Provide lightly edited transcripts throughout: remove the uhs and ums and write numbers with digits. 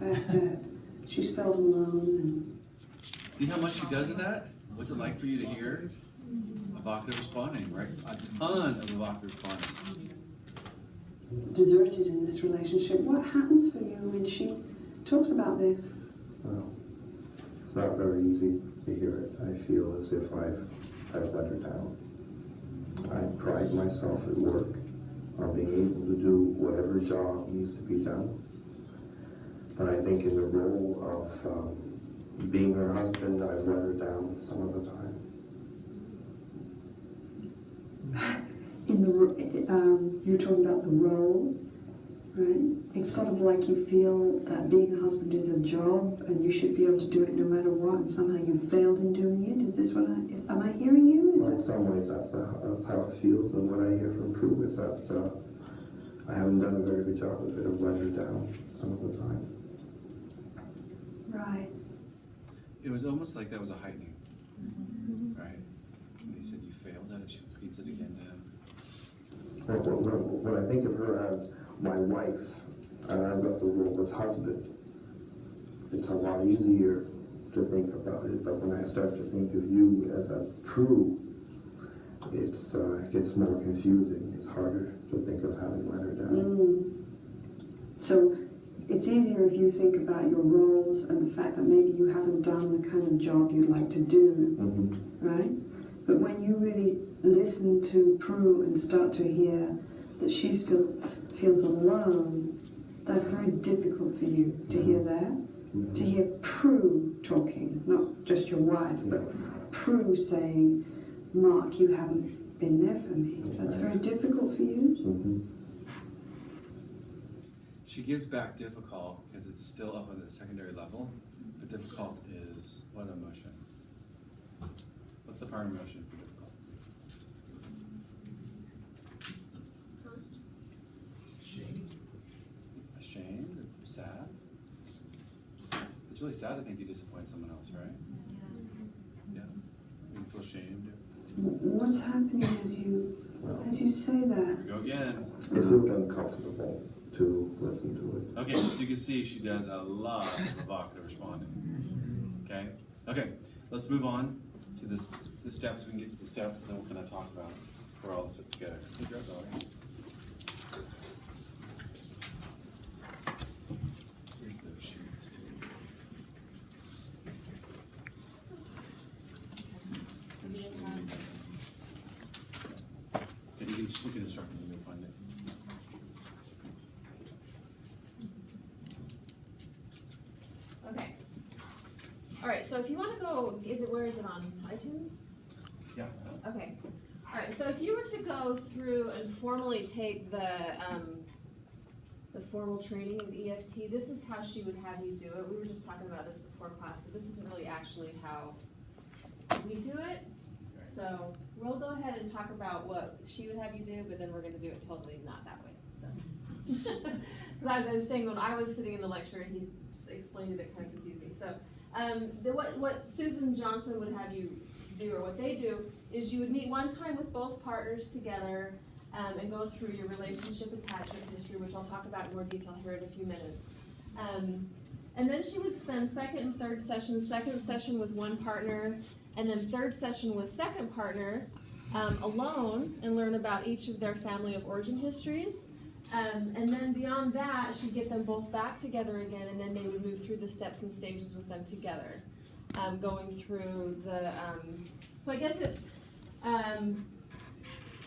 fact that she's felt alone. And see how much she does of that? What's it like for you to hear evocative responding, right? A ton of evocative responding. Deserted in this relationship. What happens for you when she talks about this? Well, it's not very easy to hear it. I feel as if I've let her down. I pride myself at work on being able to do whatever job needs to be done. But I think in the role of being her husband, I've let her down some of the time. In the you're talking about the role, right? It's sort of like you feel being a husband is a job and you should be able to do it no matter what, and somehow you failed in doing it. Is this what am I hearing you? Well, in some ways that's how it feels, and what I hear from Prue is that I haven't done a very good job of it, of letting her down some of the time. Right. It was almost like that was a heightening, right? And he said you failed at it, she repeats it again to him. When I think of her as my wife, and I've got the role as husband, it's a lot easier to think about it. But when I start to think of you as Prue, it gets more confusing. It's harder to think of having let her down. So it's easier if you think about your roles and the fact that maybe you haven't done the kind of job you'd like to do, right? But when you really listen to Prue and start to hear that she feels alone, that's very difficult for you to hear that. To hear Prue talking, not just your wife, but Prue saying, Mark, you haven't been there for me. That's very difficult for you. She gives back difficult because it's still up on the secondary level. The difficult is what emotion? What's the primary emotion for difficult? Ashamed? Sad? It's really sad to think you disappoint someone else, right? Yeah. You feel shamed. What's happening as you say that? Here we go again. It feels uncomfortable to listen to it. Okay, so you can see she does a lot of evocative responding. Okay? Okay, let's move on to the steps. We can get to the steps, then we'll kind of talk about where all this fits together. Hey, grab that. Here's the sheets. You can instruct me to find it. Okay. All right, so if you want to go, where is it on iTunes? Yeah. Okay. All right, so if you were to go through and formally take the formal training of EFT, this is how she would have you do it. We were just talking about this before class, so this isn't really actually how we do it. So we'll go ahead and talk about what she would have you do, but then we're going to do it totally not that way. So, as I was saying, when I was sitting in the lecture, he explained it kind of confused me. So, what Susan Johnson would have you do, or what they do, is you would meet one time with both partners together and go through your relationship attachment history, which I'll talk about in more detail here in a few minutes. And then she would spend second and third session with one partner, and then third session with second partner alone, and learn about each of their family of origin histories. And then beyond that, she'd get them both back together again, and then they would move through the steps and stages with them together, going through the, so I guess it's,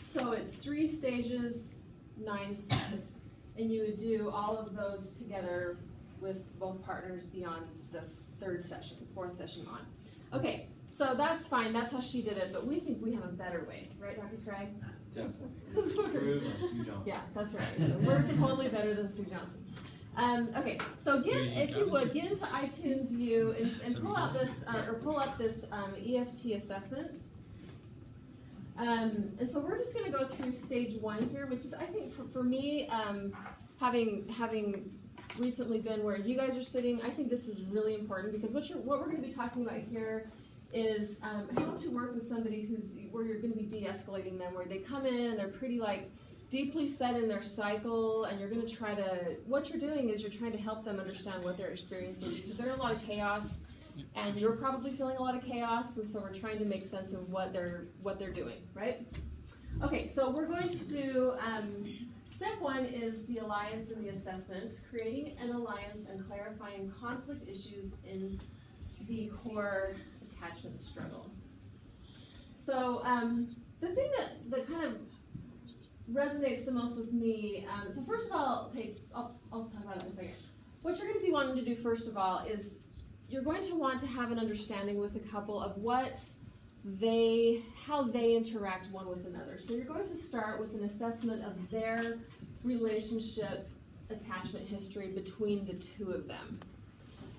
so it's 3 stages, 9 steps, and you would do all of those together with both partners beyond the fourth session on. Okay, so that's fine, that's how she did it, but we think we have a better way, right, Dr. Frey? Definitely. Sue Johnson. Yeah, that's right. So we're totally better than Sue Johnson. Okay, so if you would, get into iTunes View and pull out this, or pull up this EFT assessment. And so we're just going to go through stage 1 here, which is, I think, for me, having recently been where you guys are sitting, I think this is really important, because what we're going to be talking about here is how to work with somebody where you're going to be de-escalating them, where they come in and they're pretty deeply set in their cycle, and you're going to try to, what you're doing is you're trying to help them understand what they're experiencing, because they're in a lot of chaos, and you're probably feeling a lot of chaos, and so we're trying to make sense of what they're doing, right? Okay, so we're going to do, step one is the alliance and the assessment, creating an alliance and clarifying conflict issues in the core attachment struggle. So the thing that kind of resonates the most with me, so first of all, okay, I'll talk about that in a second. What you're going to be wanting to do first of all is you're going to want to have an understanding with a couple of how they interact one with another. So you're going to start with an assessment of their relationship attachment history between the two of them.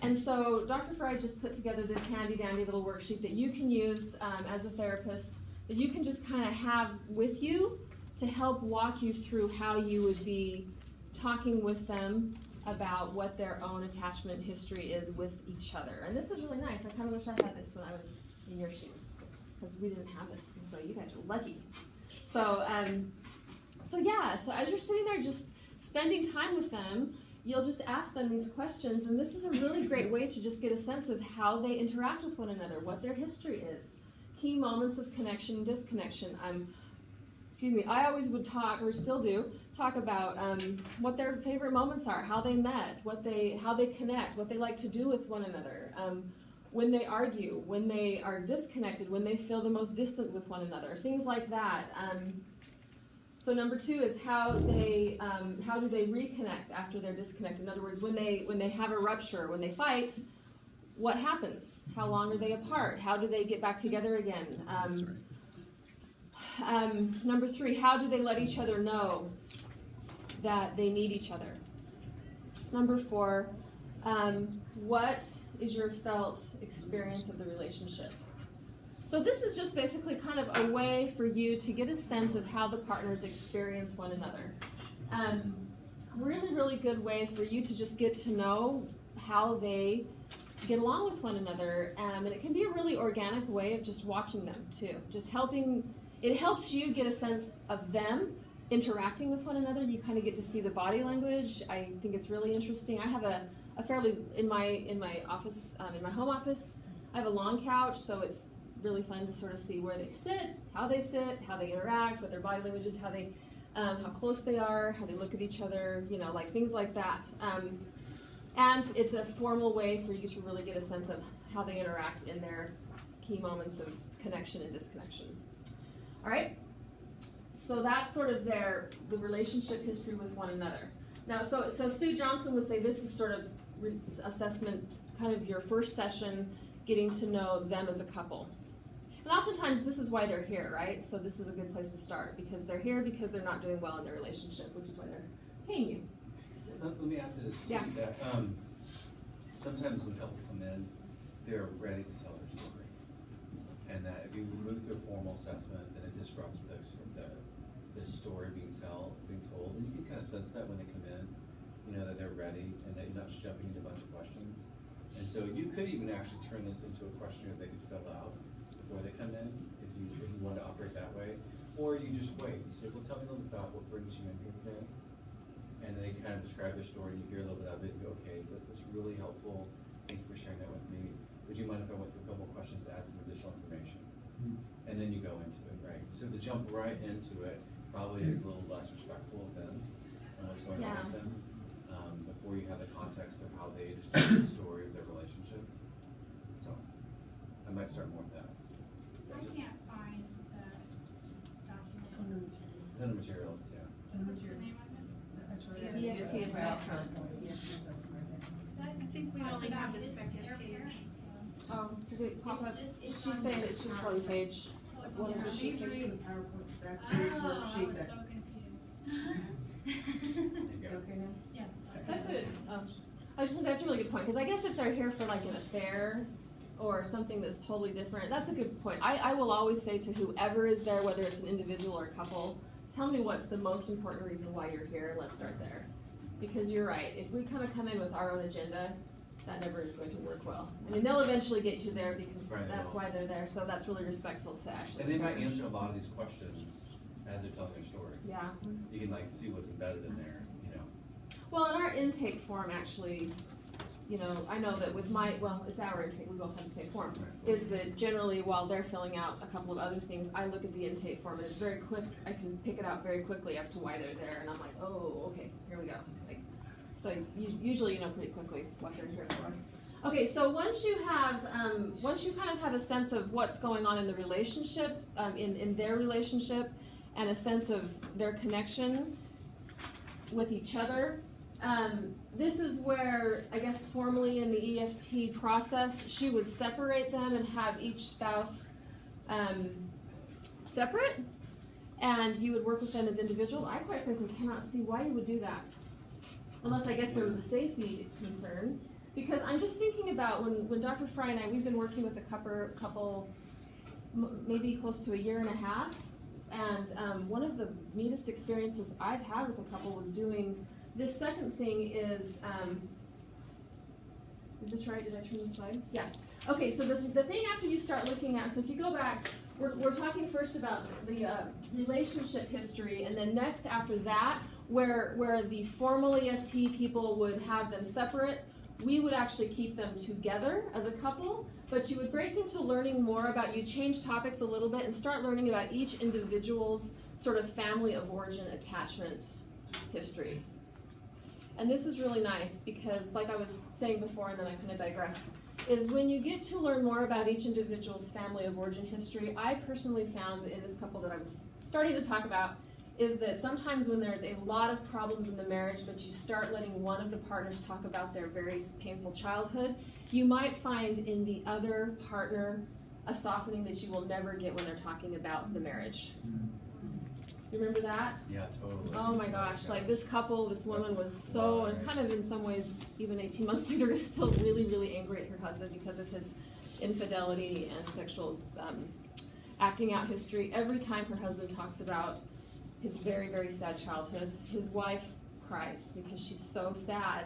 And so Dr. Fry just put together this handy dandy little worksheet that you can use as a therapist, that you can just kind of have with you to help walk you through how you would be talking with them about what their own attachment history is with each other. And this is really nice. I kind of wish I had this when I was in your shoes, because we didn't have this, and so you guys were lucky. So, so as you're sitting there just spending time with them, you'll just ask them these questions, and this is a really great way to just get a sense of how they interact with one another, what their history is, key moments of connection and disconnection. I always would talk, or still do, talk about what their favorite moments are, how they met, how they connect, what they like to do with one another, when they argue, when they are disconnected, when they feel the most distant with one another, things like that. So number two is how do they reconnect after they're disconnected? In other words, when they have a rupture, when they fight, what happens? How long are they apart? How do they get back together again? That's right. Number three, how do they let each other know that they need each other? Number four, what is your felt experience of the relationship? So this is just basically kind of a way for you to get a sense of how the partners experience one another. Really, really good way for you to just get to know how they get along with one another. And it can be a really organic way of just watching them too. It helps you get a sense of them interacting with one another. You kind of get to see the body language. I think it's really interesting. I have a fairly, in my office, in my home office, I have a long couch, so it's really fun to sort of see where they sit, how they interact, what their body language is, how close they are, how they look at each other, like things like that. And it's a formal way for you to really get a sense of how they interact in their key moments of connection and disconnection. All right? So that's sort of the relationship history with one another. Now, so Sue Johnson would say this is sort of assessment, kind of your first session, getting to know them as a couple. And oftentimes this is why they're here, right? So this is a good place to start, because they're here because they're not doing well in their relationship, which is why they're paying you. Let me add to this. Yeah. That, sometimes when couples come in, they're ready to tell their story. And that if you remove their formal assessment, then it disrupts the story being told. And you can kind of sense that when they come in, that they're ready and that you're not just jumping into a bunch of questions. And so you could even actually turn this into a questionnaire they could fill out before they come in, if you want to operate that way. Or you just wait. You say, well, tell me a little bit about what brings you in here today. And then they kind of describe their story, and you hear a little bit of it, and you go, okay, that's really helpful. Thank you for sharing that with me. Would you mind if I went through a couple of questions to add some additional information? And then you go into it, right? So to jump right into it probably is a little less respectful of them and what's going on with them, before you have the context of how they describe the story of their relationship. So I might start more with that. I can't find the document. It's in the materials, yeah. What's the name of it? EFT assessment. I think we only have the second page. Oh, did it pop up? It's She's saying it's just one page. One Yeah. sheet. Oh, I was so confused. There you go. Yes. That's it. I was just saying that's a really good point, because I guess if they're here for like an affair or something that's totally different, that's a good point. I will always say to whoever is there, whether it's an individual or a couple, tell me what's the most important reason why you're here, and let's start there. Because you're right, if we kind of come in with our own agenda, that never is going to work well. I mean, they'll eventually get you there because Right, that's why they're there, so that's really respectful to actually And they start. might answer a lot of these questions as they're telling their story. Yeah. You can like see what's embedded in there, you know. Well, in our intake form, actually, you know, I know that with it's our intake, we both have the same form, is that generally while they're filling out a couple of other things, I look at the intake form and it's very quick, I can pick it out very quickly as to why they're there, and I'm like, oh, okay, here we go. Like, so usually you know pretty quickly what they're here for. Okay, so once you kind of have a sense of what's going on in the relationship, in their relationship, and a sense of their connection with each other, this is where, I guess formally in the EFT process, she would separate them and have each spouse separate, and you would work with them as individuals. I quite frankly cannot see why you would do that, unless I guess there was a safety concern. Because I'm just thinking about when Dr. Fry and I, we've been working with a couple maybe close to a year and a half, and one of the neatest experiences I've had with a couple was doing this second thing is this right? Did I turn the slide? Yeah. Okay, so the thing after you start looking at, so if you go back, we're talking first about the relationship history, and then next after that, where the formal EFT people would have them separate, we would actually keep them together as a couple, but you would break into learning more about, you change topics a little bit and start learning about each individual's sort of family of origin attachment history. And this is really nice because, like I was saying before, and then I kind of digressed, is when you get to learn more about each individual's family of origin history, I personally found in this couple that I was starting to talk about, is that sometimes when there's a lot of problems in the marriage, but you start letting one of the partners talk about their very painful childhood, you might find in the other partner a softening that you will never get when they're talking about the marriage. You remember that? Yeah, totally. Oh my gosh, like this couple, this woman was so, and kind of in some ways, even 18 months later, is still really, really angry at her husband because of his infidelity and sexual acting out history. Every time her husband talks about his very, very sad childhood, his wife cries because she's so sad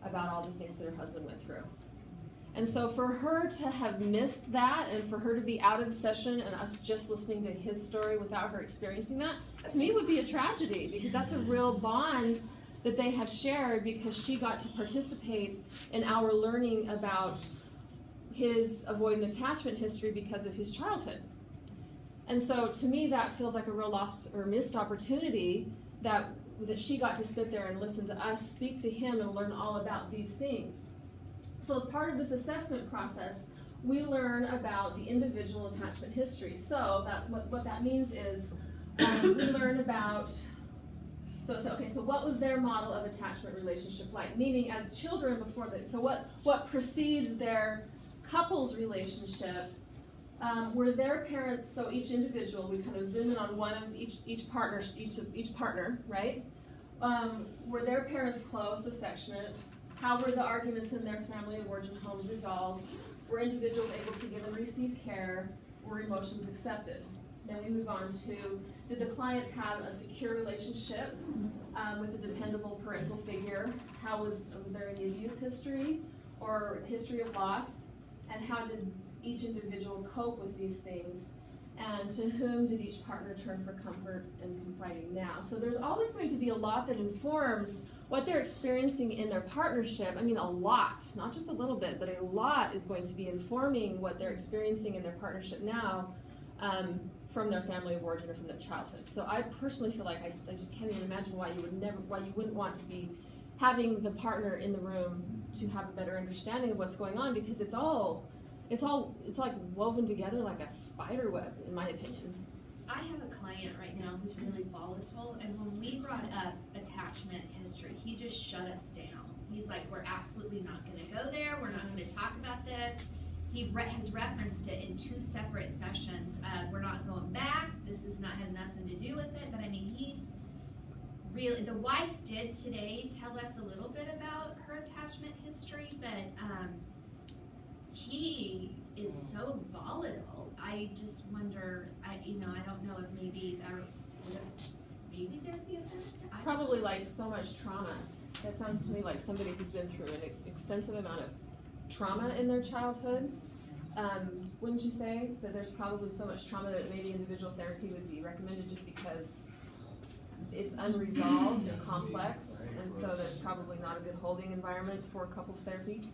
about all the things that her husband went through. And so for her to have missed that, and for her to be out of session and us just listening to his story without her experiencing that, to me would be a tragedy, because that's a real bond that they have shared, because she got to participate in our learning about his avoidant attachment history because of his childhood. And so to me that feels like a real lost or missed opportunity that she got to sit there and listen to us speak to him and learn all about these things. So as part of this assessment process, we learn about the individual attachment history. So what that means is we learn about, so what was their model of attachment relationship like? Meaning as children before so what precedes their couple's relationship, were their parents, so each individual, we kind of zoom in on one of each partner, right? Were their parents close, affectionate? How were the arguments in their family of origin homes resolved? Were individuals able to give and receive care? Were emotions accepted? Then we move on to, did the clients have a secure relationship with a dependable parental figure? How was there any abuse history or history of loss? And how did each individual cope with these things? And to whom did each partner turn for comfort and confiding now? So there's always going to be a lot that informs what they're experiencing in their partnership. I mean, a lot, not just a little bit, but a lot is going to be informing what they're experiencing in their partnership now from their family of origin or from their childhood. So I personally feel like I just can't even imagine why you wouldn't want to be having the partner in the room to have a better understanding of what's going on, because it's like woven together like a spider web, in my opinion. I have a client right now who's really volatile, and when we brought up attachment history, he just shut us down. He's like, we're absolutely not going to go there. We're not going to talk about this. He has referenced it in 2 separate sessions. We're not going back. This has nothing to do with it. But I mean, he's really, the wife did today tell us a little bit about her attachment history, but he is so volatile. I just wonder, I don't know if maybe there'd be a It's probably like so much trauma. That sounds to me like somebody who's been through an extensive amount of trauma in their childhood. Wouldn't you say that there's probably so much trauma that maybe individual therapy would be recommended just because it's unresolved and complex, and so there's probably not a good holding environment for couples therapy?